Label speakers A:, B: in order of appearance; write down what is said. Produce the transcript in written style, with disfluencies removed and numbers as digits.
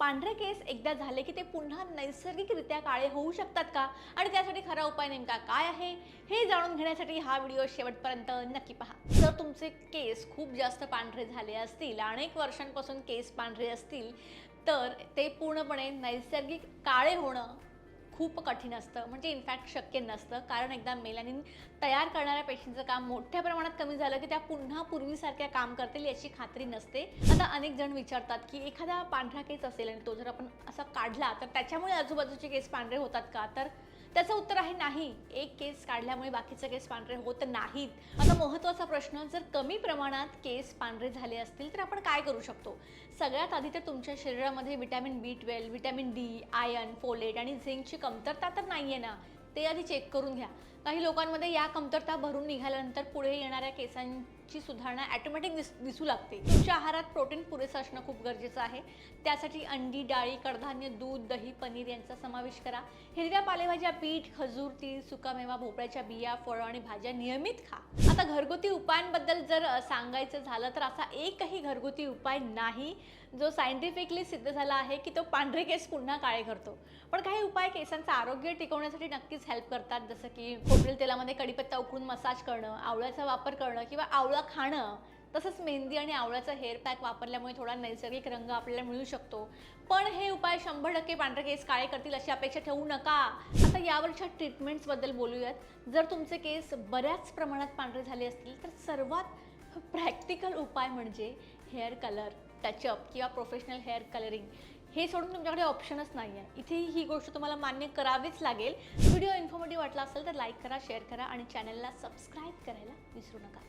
A: पांढरे केस एकदा झाले की ते पुन्हा नैसर्गिकरित्या काळे होऊ शकतात का आणि त्यासाठी खरा उपाय नेमका काय आहे हे जाणून घेण्यासाठी हा व्हिडिओ शेवटपर्यंत नक्की पहा। जर तुमचे केस खूप जास्त पांढरे झाले असतील, अनेक वर्षांपासून केस पांढरे असतील, तर ते पूर्णपणे नैसर्गिक काळे होणं खूप कठीण असतं, म्हणजे इनफॅक्ट शक्य नसतं। कारण एकदा मेलॅनिन तयार करणाऱ्या पेशींचं काम मोठ्या प्रमाणात कमी झालं की त्या पुन्हा पूर्वीसारख्या काम करतील याची खात्री नसते। आता अनेक जण विचारतात की एखादा पांढरा केस असेल आणि तो जर आपण असा काढला तर त्याच्यामुळे आजूबाजूचे केस पांढरे होतात का? तर त्याचं उत्तर आहे नाही। एक केस काढल्यामुळे बाकीचे केस पांढरे होत नाहीत। आता महत्त्वाचा प्रश्न, जर कमी प्रमाणात केस पांढरे झाले असतील तर आपण काय करू शकतो? सगळ्यात आधी तर तुमच्या शरीरामध्ये vitamin B12, vitamin D, iron, folate आणि झिंकची कमतरता तर नाहीये ना, ते आधी चेक करून घ्या। काही लोकांमध्ये या कमतरता भरून निघाल्यानंतर पुढे येणाऱ्या केसांची सुधारणा ऑटोमॅटिक दिसू लागते। तुमच्या आहारात प्रोटीन पुरेसं असणं खूप गरजेचं आहे। त्यासाठी अंडी, डाळी, कडधान्य, दूध, दही, पनीर यांचा समावेश करा। हिरव्या पालेभाज्या, बीट, खजूर, तीळ, सुकामेवा, भोपळ्याच्या बिया, फळं आणि भाज्या नियमित खा। आता घरगुती उपायांबद्दल जर सांगायचं झालं तर असा एकही घरगुती उपाय नाही जो सायंटिफिकली सिद्ध झाला आहे की तो पांढरे केस पुन्हा काळे करतो। पण काही उपाय केसांचं आरोग्य टिकवण्यासाठी नक्कीच हेल्प करतात, जसं की खोबरेल तेलामध्ये कढीपत्ता उकळून मसाज करणं, आवळ्याचा वापर करणं किंवा आवळा खाणं। तसंच मेहंदी आणि आवळ्याचा हेअर पॅक वापरल्यामुळे थोडा नैसर्गिक रंग आपल्याला मिळू शकतो। पण हे उपाय 100% पांढरे केस काळे करतील अशी अपेक्षा ठेवू नका। आता यावरच्या ट्रीटमेंट्सबद्दल बोलूयात। जर तुमचे केस बऱ्याच प्रमाणात पांढरे झाले असतील तर सर्वात प्रॅक्टिकल उपाय म्हणजे हेअर कलर, टचअप किंवा प्रोफेशनल हेअर कलरिंग। हे सोडून तुमच्याकडे ऑप्शनच नाही आहे। इथे ही गोष्ट तुम्हाला मान्य करावीच लागेल। व्हिडिओ इन्फॉर्मेटिव्ह वाटला असेल तर लाईक करा, शेअर करा आणि चॅनलला सबस्क्राईब करायला विसरू नका।